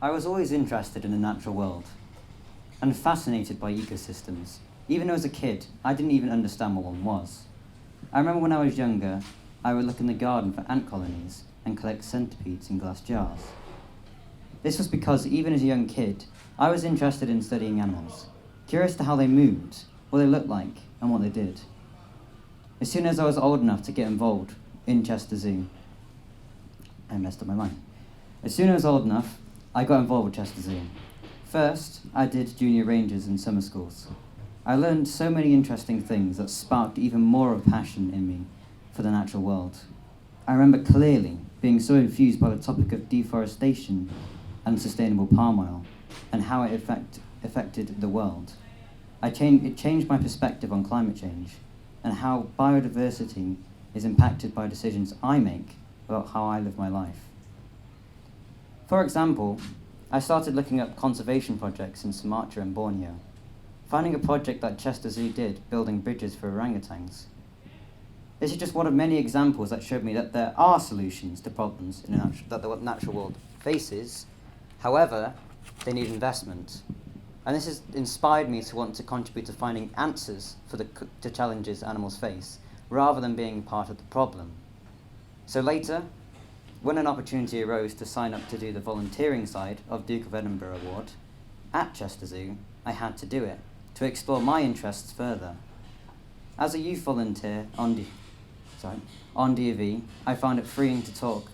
I was always interested in the natural world and fascinated by ecosystems. Even as a kid, I didn't even understand what one was. I remember when I was younger, I would look in the garden for ant colonies and collect centipedes in glass jars. This was because even as a young kid, I was interested in studying animals, curious to how they moved, what they looked like, and what they did. As soon as I was old enough to get involved in Chester Zoo, I messed up my line. As soon as I was old enough, I got involved with Chester Zoo. First, I did junior rangers in summer schools. I learned so many interesting things that sparked even more of a passion in me for the natural world. I remember clearly being so infused by the topic of deforestation and sustainable palm oil and how it affected the world. It changed my perspective on climate change and how biodiversity is impacted by decisions I make about how I live my life. For example, I started looking up conservation projects in Sumatra and Borneo, finding a project that Chester Zoo did building bridges for orangutans. This is just one of many examples that showed me that there are solutions to problems that the natural world faces. However, they need investment. And this has inspired me to want to contribute to finding answers for the challenges animals face, rather than being part of the problem. So later, when an opportunity arose to sign up to do the volunteering side of Duke of Edinburgh Award at Chester Zoo, I had to do it, to explore my interests further. As a youth volunteer on DOV, I found it freeing to talk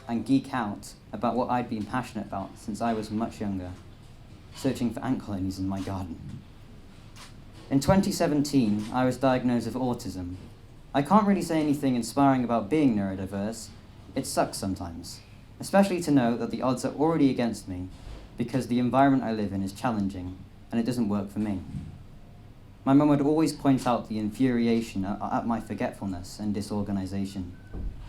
and geek out about what I'd been passionate about since I was much younger, searching for ant colonies in my garden. In 2017, I was diagnosed with autism. I can't really say anything inspiring about being neurodiverse. It sucks sometimes, especially to know that the odds are already against me because the environment I live in is challenging and it doesn't work for me. My mum would always point out the infuriation at my forgetfulness and disorganization,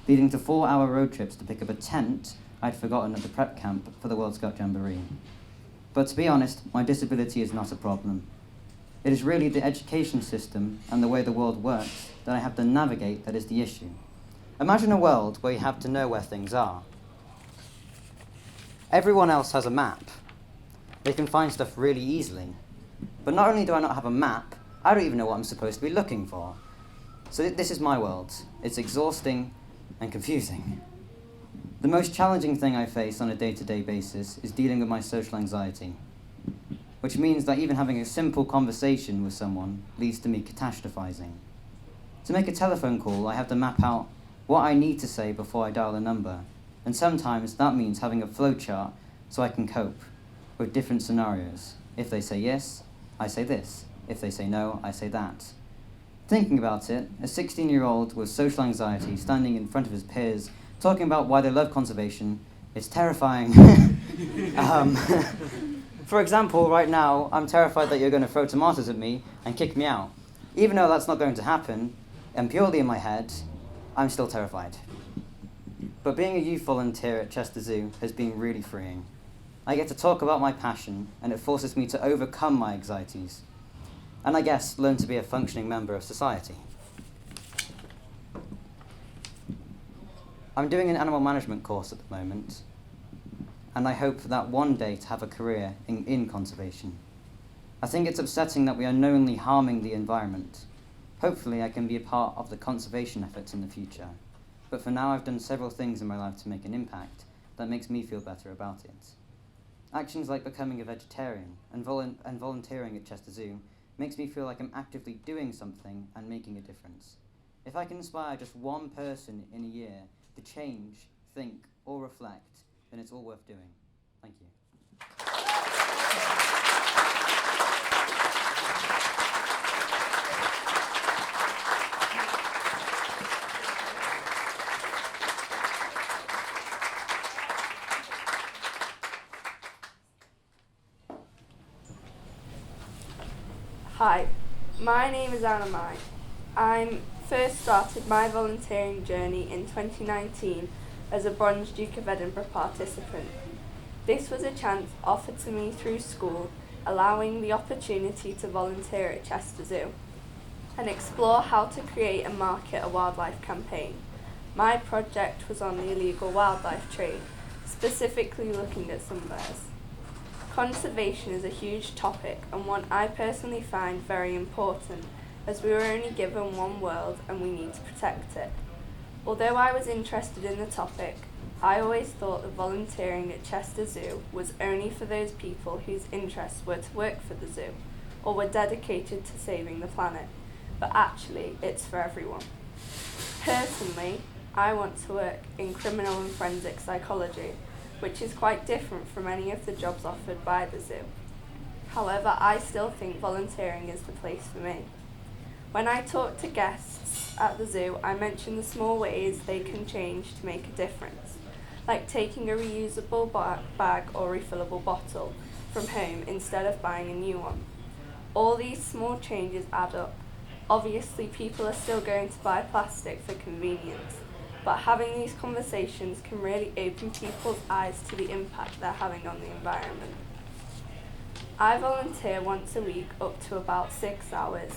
leading to 4-hour road trips to pick up a tent I'd forgotten at the prep camp for the World Scout Jamboree. But to be honest, my disability is not a problem. It is really the education system and the way the world works that I have to navigate that is the issue. Imagine a world where you have to know where things are. Everyone else has a map. They can find stuff really easily. But not only do I not have a map, I don't even know what I'm supposed to be looking for. So this is my world. It's exhausting and confusing. The most challenging thing I face on a day-to-day basis is dealing with my social anxiety, which means that even having a simple conversation with someone leads to me catastrophizing. To make a telephone call, I have to map out what I need to say before I dial a number, and sometimes that means having a flowchart so I can cope with different scenarios. If they say yes, I say this. If they say no, I say that. Thinking about it, a 16-year-old with social anxiety standing in front of his peers talking about why they love conservation is terrifying. For example, right now, I'm terrified that you're going to throw tomatoes at me and kick me out. Even though that's not going to happen, and purely in my head, I'm still terrified. But being a youth volunteer at Chester Zoo has been really freeing. I get to talk about my passion, and it forces me to overcome my anxieties, and I guess learn to be a functioning member of society. I'm doing an animal management course at the moment, and I hope that one day to have a career in conservation. I think it's upsetting that we are knowingly harming the environment. Hopefully I can be a part of the conservation efforts in the future, but for now I've done several things in my life to make an impact that makes me feel better about it. Actions like becoming a vegetarian and volunteering at Chester Zoo makes me feel like I'm actively doing something and making a difference. If I can inspire just one person in a year to change, think, or reflect, then it's all worth doing. Thank you. Hi, my name is Anna Mai. I first started my volunteering journey in 2019 as a Bronze Duke of Edinburgh participant. This was a chance offered to me through school, allowing the opportunity to volunteer at Chester Zoo and explore how to create and market a wildlife campaign. My project was on the illegal wildlife trade, specifically looking at some bears. Conservation is a huge topic and one I personally find very important, as we were only given one world and we need to protect it. Although I was interested in the topic, I always thought that volunteering at Chester Zoo was only for those people whose interests were to work for the zoo or were dedicated to saving the planet, but actually it's for everyone. Personally, I want to work in criminal and forensic psychology, which is quite different from any of the jobs offered by the zoo. However, I still think volunteering is the place for me. When I talk to guests at the zoo, I mention the small ways they can change to make a difference, like taking a reusable bag or refillable bottle from home instead of buying a new one. All these small changes add up. Obviously, people are still going to buy plastic for convenience, but having these conversations can really open people's eyes to the impact they're having on the environment. I volunteer once a week up to about 6 hours.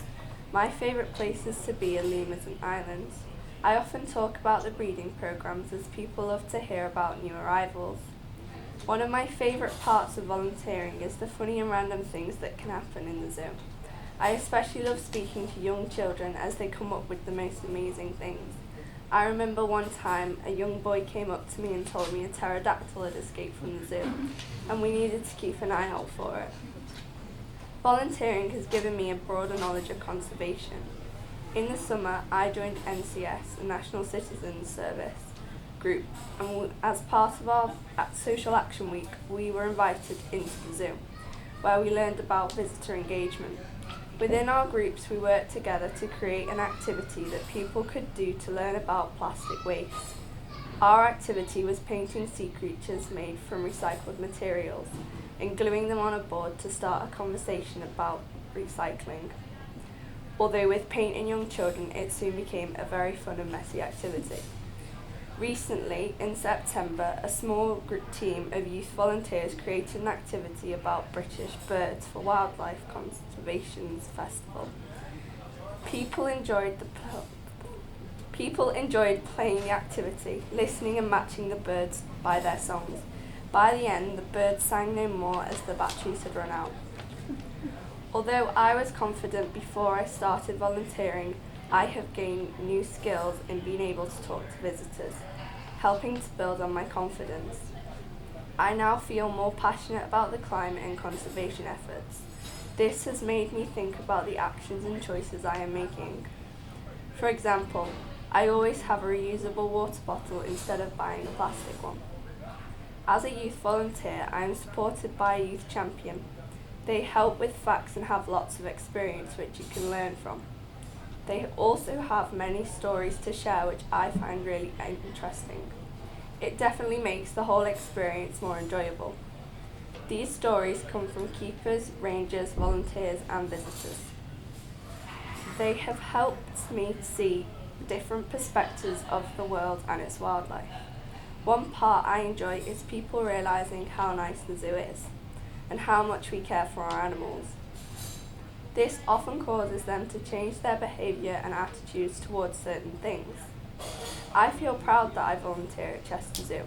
My favourite places to be are lemurs and islands. I often talk about the breeding programmes as people love to hear about new arrivals. One of my favourite parts of volunteering is the funny and random things that can happen in the zoo. I especially love speaking to young children as they come up with the most amazing things. I remember one time a young boy came up to me and told me a pterodactyl had escaped from the zoo, and we needed to keep an eye out for it. Volunteering has given me a broader knowledge of conservation. In the summer, I joined NCS, a National Citizens Service group, and as part of our Social Action Week, we were invited into the zoo, where we learned about visitor engagement. Within our groups, we worked together to create an activity that people could do to learn about plastic waste. Our activity was painting sea creatures made from recycled materials and gluing them on a board to start a conversation about recycling. Although with paint and young children, it soon became a very fun and messy activity. Recently, in September, a small team of youth volunteers created an activity about British Birds for Wildlife Conservation Festival. People enjoyed playing the activity, listening and matching the birds by their songs. By the end, the birds sang no more as the batteries had run out. Although I was confident before I started volunteering, I have gained new skills in being able to talk to visitors, helping to build on my confidence. I now feel more passionate about the climate and conservation efforts. This has made me think about the actions and choices I am making. For example, I always have a reusable water bottle instead of buying a plastic one. As a youth volunteer, I am supported by a youth champion. They help with facts and have lots of experience which you can learn from. They also have many stories to share which I find really interesting. It definitely makes the whole experience more enjoyable. These stories come from keepers, rangers, volunteers and visitors. They have helped me see different perspectives of the world and its wildlife. One part I enjoy is people realising how nice the zoo is and how much we care for our animals. This often causes them to change their behaviour and attitudes towards certain things. I feel proud that I volunteer at Chester Zoo,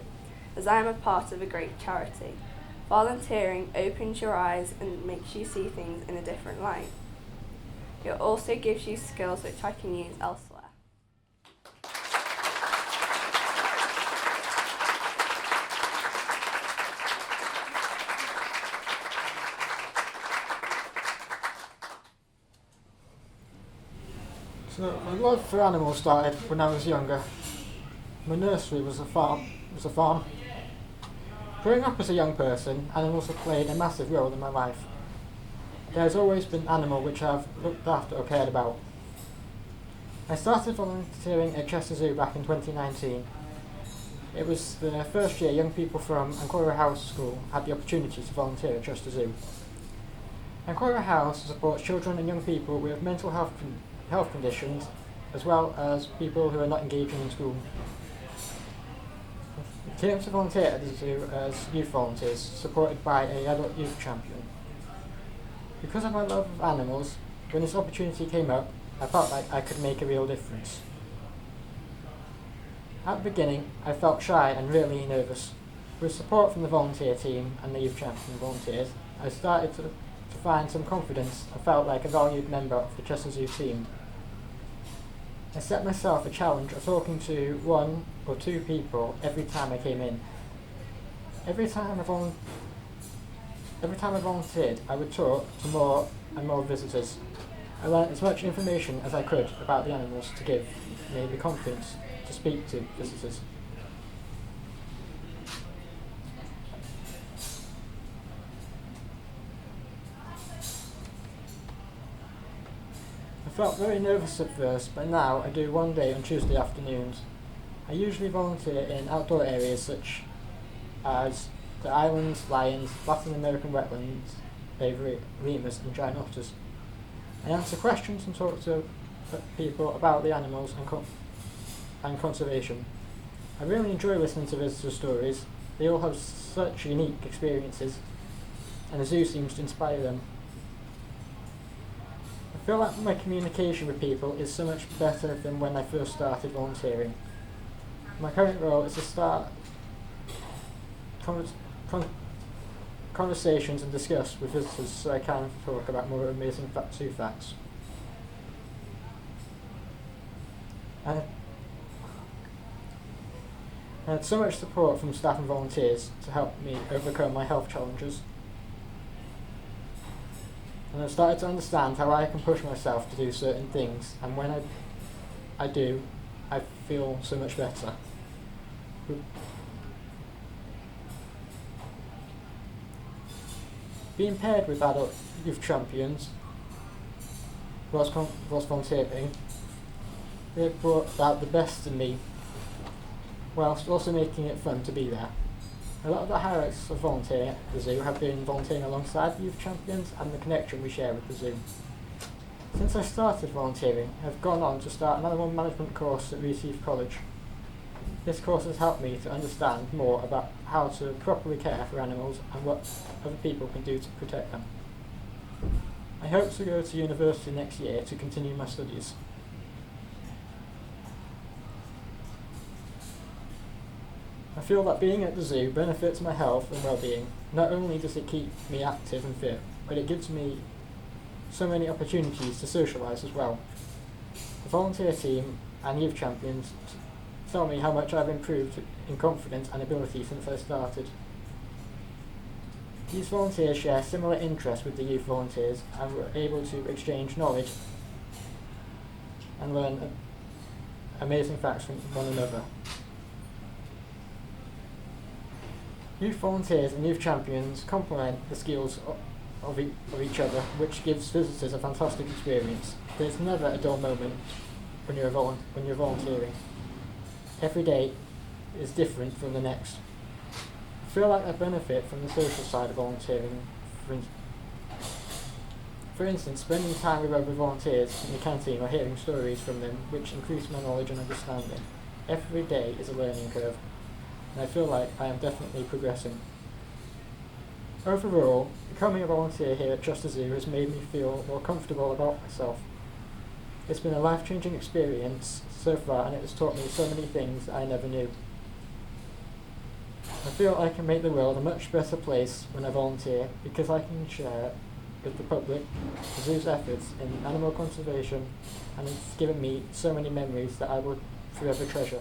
as I am a part of a great charity. Volunteering opens your eyes and makes you see things in a different light. It also gives you skills which I can use elsewhere. So my love for animals started when I was younger. My nursery was a farm. Growing up as a young person, animals have played a massive role in my life. There has always been an animal which I have looked after or cared about. I started volunteering at Chester Zoo back in 2019. It was the first year young people from Ancora House School had the opportunity to volunteer at Chester Zoo. Ancora House supports children and young people with mental health conditions, as well as people who are not engaging in school. We came to volunteer at the zoo as youth volunteers, supported by an adult youth champion. Because of my love of animals, when this opportunity came up, I felt like I could make a real difference. At the beginning, I felt shy and really nervous. With support from the volunteer team and the youth champion volunteers, I started to find some confidence and felt like a valued member of the Chester Zoo team. I set myself a challenge of talking to 1 or 2 people every time I came in. Every time I volunteered, I would talk to more and more visitors. I learned as much information as I could about the animals to give me the confidence to speak to visitors. I felt very nervous at first, but now I do one day on Tuesday afternoons. I usually volunteer in outdoor areas such as the islands, lions, Latin American wetlands, lemurs and giant otters. I answer questions and talk to people about the animals and conservation. I really enjoy listening to visitor stories. They all have such unique experiences, and the zoo seems to inspire them. I feel like my communication with people is so much better than when I first started volunteering. My current role is to start conversations and discuss with visitors so I can talk about more amazing zoo facts. I had so much support from staff and volunteers to help me overcome my health challenges. And I've started to understand how I can push myself to do certain things, and when I do, I feel so much better. Being paired with adult youth champions whilst volunteering, they brought out the best in me, whilst also making it fun to be there. A lot of the highlights of volunteering at the zoo have been volunteering alongside the youth champions and the connection we share with the zoo. Since I started volunteering, I've gone on to start an animal management course at Reed College. This course has helped me to understand more about how to properly care for animals and what other people can do to protect them. I hope to go to university next year to continue my studies. I feel that being at the zoo benefits my health and well-being. Not only does it keep me active and fit, but it gives me so many opportunities to socialise as well. The volunteer team and youth champions tell me how much I've improved in confidence and ability since I started. These volunteers share similar interests with the youth volunteers and were able to exchange knowledge and learn amazing facts from one another. Youth volunteers and youth champions complement the skills of each other, which gives visitors a fantastic experience. There's never a dull moment when you're volunteering. Every day is different from the next. I feel like I benefit from the social side of volunteering. For instance, spending time with other volunteers in the canteen or hearing stories from them, which increase my knowledge and understanding. Every day is a learning curve, and I feel like I am definitely progressing. Overall, becoming a volunteer here at Chester Zoo has made me feel more comfortable about myself. It's been a life-changing experience so far, and it has taught me so many things I never knew. I feel I can make the world a much better place when I volunteer because I can share with the public the zoo's efforts in animal conservation, and it's given me so many memories that I will forever treasure.